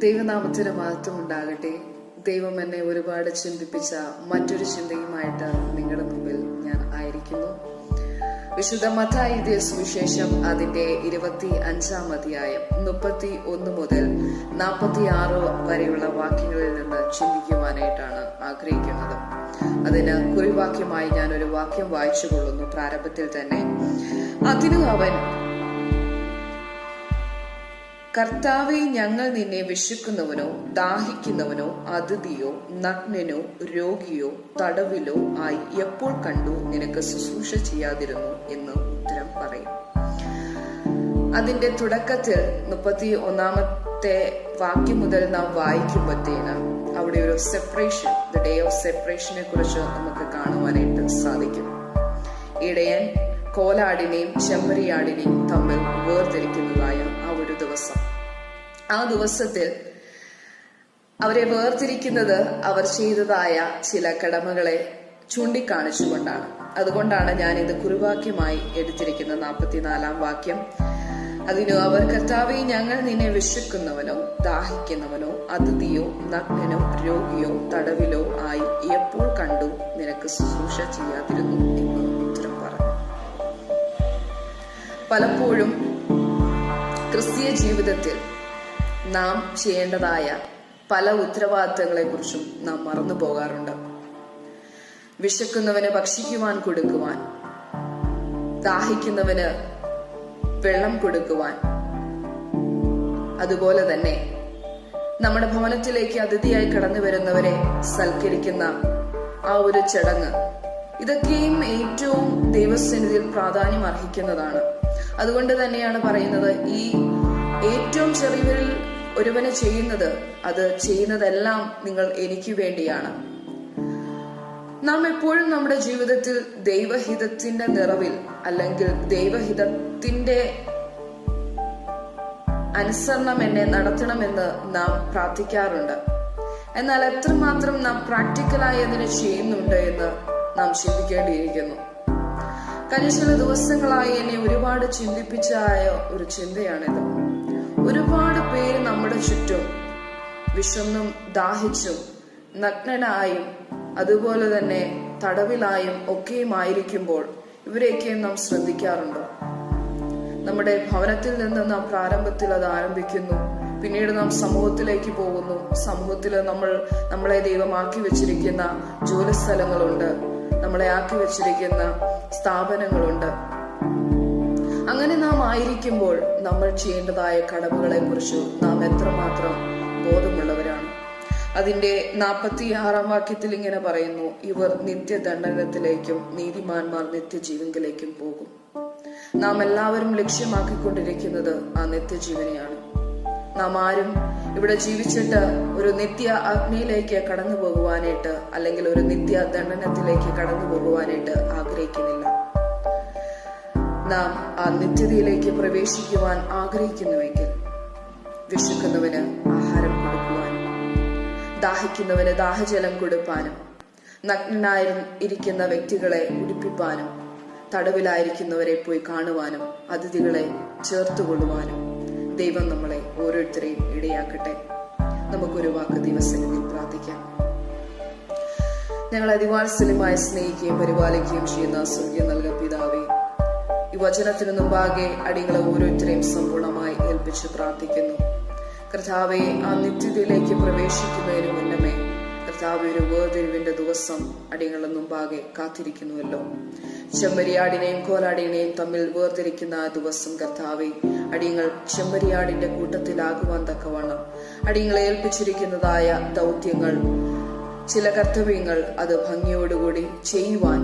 ദൈവനാമത്തിന് മഹത്വം ഉണ്ടാകട്ടെ. ദൈവം എന്നെ ഒരുപാട് ചിന്തിപ്പിച്ച മറ്റൊരു ചിന്തയുമായിട്ട് നിങ്ങളുടെ മുമ്പിൽ ഞാൻ ആയിരിക്കുന്നു. വിശുദ്ധ മത്തായി എഴുതിയ സുവിശേഷം അതിന്റെ 25-ാം അധ്യായം 31 മുതൽ 46 വരെയുള്ള വാക്യങ്ങളിൽ നിന്ന് ചിന്തിക്കുവാനായിട്ടാണ് ആഗ്രഹിക്കുന്നത്. അതിന് കുറിവാക്യമായി ഞാൻ ഒരു വാക്യം വായിച്ചു കൊള്ളുന്നു. പ്രാരംഭത്തിൽ തന്നെ, അതിനു അവൻ, കർത്താവേ, ഞങ്ങൾ നിന്നെ വിശക്കുന്നവനോ ദാഹിക്കുന്നവനോ അതിഥിയോ നഗ്നനോ രോഗിയോ തടവിലോ ആയി എപ്പോൾ കണ്ടു നിനക്ക് ശുശ്രൂഷ ചെയ്യാതിരുന്നു എന്ന് ഉത്തരം പറയും. അതിന്റെ തുടക്കത്തിൽ 31-ാമത്തെ വാക്യം മുതൽ നാം വായിക്കുമ്പോഴത്തേന് അവിടെ ഒരു സെപ്പറേഷൻ, ദ ഡേ ഓഫ് സെപ്പറേഷനെ കുറിച്ച് നമുക്ക് കാണുവാനായിട്ട് സാധിക്കും. ഇടയൻ കോലാടിനെയും ചെമ്മരിയാടിനെയും തമ്മിൽ വേർതിരിക്കുന്നതായ ആ ഒരു ദിവസം. ആ ദിവസത്തിൽ അവരെ വേർതിരിക്കുന്നത് അവർ ചെയ്തതായ ചില കടമകളെ ചൂണ്ടിക്കാണിച്ചുകൊണ്ടാണ്. അതുകൊണ്ടാണ് ഞാൻ ഇത് കുറിവാക്യമായി എടുത്തിരിക്കുന്നത്. 44-ാം വാക്യം, അതിനു അവർ, കർത്താവേ, ഞങ്ങൾ നിന്നെ വിശക്കുന്നവനോ ദാഹിക്കുന്നവനോ അതിഥിയോ നഗ്നനോ രോഗിയോ തടവിലോ ആയി എപ്പോൾ കണ്ടു നിനക്ക് ശുശ്രൂഷ ചെയ്യാതിരുന്നു എന്ന് ഉത്തരം പറഞ്ഞു. പലപ്പോഴും ക്രിസ്തീയ ജീവിതത്തിൽ നാം ചെയ്യേണ്ടതായ പല ഉത്തരവാദിത്തങ്ങളെ കുറിച്ചും നാം മറന്നു പോകാറുണ്ട്. വിശക്കുന്നവന് ഭക്ഷിക്കുവാൻ കൊടുക്കുവാൻ, ദാഹിക്കുന്നവന് വെള്ളം കൊടുക്കുവാൻ, അതുപോലെ തന്നെ നമ്മുടെ ഭവനത്തിലേക്ക് അതിഥിയായി കടന്നു വരുന്നവരെ സൽക്കരിക്കുന്ന ആ ഒരു ചടങ്ങ്, ഇതൊക്കെയും ഏറ്റവും ദൈവസന്നിധിയിൽ പ്രാധാന്യം അർഹിക്കുന്നതാണ്. അതുകൊണ്ട് തന്നെയാണ് പറയുന്നത്, ഈ ഏറ്റവും ചെറിയവരിൽ ഒരുവനെ ചെയ്യുന്നത്, അത് ചെയ്യുന്നതെല്ലാം നിങ്ങൾ എനിക്ക് വേണ്ടിയാണ്. നാം എപ്പോഴും നമ്മുടെ ജീവിതത്തിൽ ദൈവഹിതത്തിന്റെ നിറവിൽ അല്ലെങ്കിൽ ദൈവഹിതത്തിന്റെ അനുസരണം എന്നെ നടത്തണമെന്ന് നാം പ്രാർത്ഥിക്കാറുണ്ട്. എന്നാൽ എത്രമാത്രം നാം പ്രാക്ടിക്കലായി അതിനെ ചെയ്യുന്നുണ്ട് എന്ന് നാം ചിന്തിക്കേണ്ടിയിരിക്കുന്നു. കഴിഞ്ഞ ചില ദിവസങ്ങളായി എന്നെ ഒരുപാട് ചിന്തിപ്പിച്ചായ ഒരു ചിന്തയാണിത്. ഒരുപാട് പേര് നമ്മുടെ ചുറ്റും വിശന്നും ദാഹിച്ചും നഗ്നനായും അതുപോലെ തന്നെ തടവിലായും ഒക്കെയുമായിരിക്കുമ്പോൾ ഇവരെയൊക്കെ നാം ശ്രദ്ധിക്കാറുണ്ടോ? നമ്മുടെ ഭവനത്തിൽ നിന്ന് നാം പ്രാരംഭത്തിൽ അത് ആരംഭിക്കുന്നു. പിന്നീട് നാം സമൂഹത്തിലേക്ക് പോകുന്നു. സമൂഹത്തിൽ നമ്മളെ ദൈവമാക്കി വെച്ചിരിക്കുന്ന ജോലി സ്ഥലങ്ങളുണ്ട്, നമ്മളെ ആക്കി വെച്ചിരിക്കുന്ന സ്ഥാപനങ്ങളുണ്ട്. അങ്ങനെ നാം ആയിരിക്കുമ്പോൾ നമ്മൾ ചെയ്യേണ്ടതായ കടമകളെ കുറിച്ച് നാം എത്രമാത്രം ബോധമുള്ളവരാണ്? അതിന്റെ 46-ാം വാക്യത്തിൽ ഇങ്ങനെ പറയുന്നു, ഇവർ നിത്യദണ്ഡനത്തിലേക്കും നീതിമാന്മാർ നിത്യജീവനിലേക്കും പോകും. നാം എല്ലാവരും ലക്ഷ്യമാക്കിക്കൊണ്ടിരിക്കുന്നത് ആ നിത്യജീവനെയാണ്. നാം ആരും ഇവിടെ ജീവിച്ചിട്ട് ഒരു നിത്യ അഗ്നിയിലേക്ക് കടന്നു പോകുവാനായിട്ട് അല്ലെങ്കിൽ ഒരു നിത്യ ദണ്ഡനത്തിലേക്ക് കടന്നു പോകുവാനായിട്ട് ആഗ്രഹിക്കുന്നില്ല. നാം ആ നിത്യതയിലേക്ക് പ്രവേശിക്കുവാൻ ആഗ്രഹിക്കുന്നുവെങ്കിൽ വിശക്കുന്നവന് ആഹാരം കൊടുക്കുവാനും, ദാഹിക്കുന്നവന് ദാഹജലം കൊടുപ്പാനും, നഗ്നനായി ഇരിക്കുന്ന വ്യക്തികളെ ഉടുപ്പിപ്പാനും, തടവിലായിരിക്കുന്നവരെ പോയി കാണുവാനും, അതിഥികളെ ചേർത്തുകൊള്ളുവാനും ദൈവം നമ്മളെ ഓരോരുത്തരെയും ഇടയാക്കട്ടെ. നമുക്കൊരു വാക്ക് ദിവസങ്ങളിൽ പ്രാർത്ഥിക്കാം. ഞങ്ങൾ അതിവാത്സല്യമായി സ്നേഹിക്കുകയും പരിപാലിക്കുകയും ചെയ്യുന്ന സ്വർഗ്ഗീയ നൽകുന്ന പിതാവേ, ഈ വചനത്തിന് മുമ്പാകെ അടികളെ ഓരോരുത്തരെയും സമ്പൂർണമായി ഏൽപ്പിച്ച് പ്രാർത്ഥിക്കുന്നു. കർത്താവെ, ആ നിത്യതയിലേക്ക് പ്രവേശിക്കുന്നതിന് മുന്നമേ കർത്താവെ, ഒരു വേർതിരിവിന്റെ ദിവസം അടികളുടെ മുമ്പാകെ കാത്തിരിക്കുന്നുവല്ലോ. ചെമ്മരിയാടിനെയും കോലാടിനെയും തമ്മിൽ വേർതിരിക്കുന്ന ആ ദിവസം കർത്താവെ, അടിയങ്ങൾ ചെമ്മരിയാടിന്റെ കൂട്ടത്തിലാകുവാൻ തക്കവണ്ണം അടിയങ്ങളെ ഏൽപ്പിച്ചിരിക്കുന്നതായ ദൗത്യങ്ങൾ, ചില കർത്തവ്യങ്ങൾ അത് ഭംഗിയോടുകൂടി ചെയ്യുവാൻ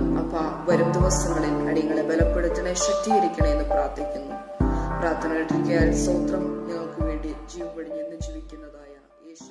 വരും ദിവസങ്ങളിൽ അടിയങ്ങളെ ബലപ്പെടുത്തണേ, ശക്തീകരിക്കണേ എന്ന് പ്രാർത്ഥിക്കുന്നു. പ്രാർത്ഥന കേൾക്കാൻ സ്തോത്രം. ഞങ്ങൾക്ക് വേണ്ടി ജീവൻ വെടിഞ്ഞ് ജീവിക്കുന്നതായ യേശു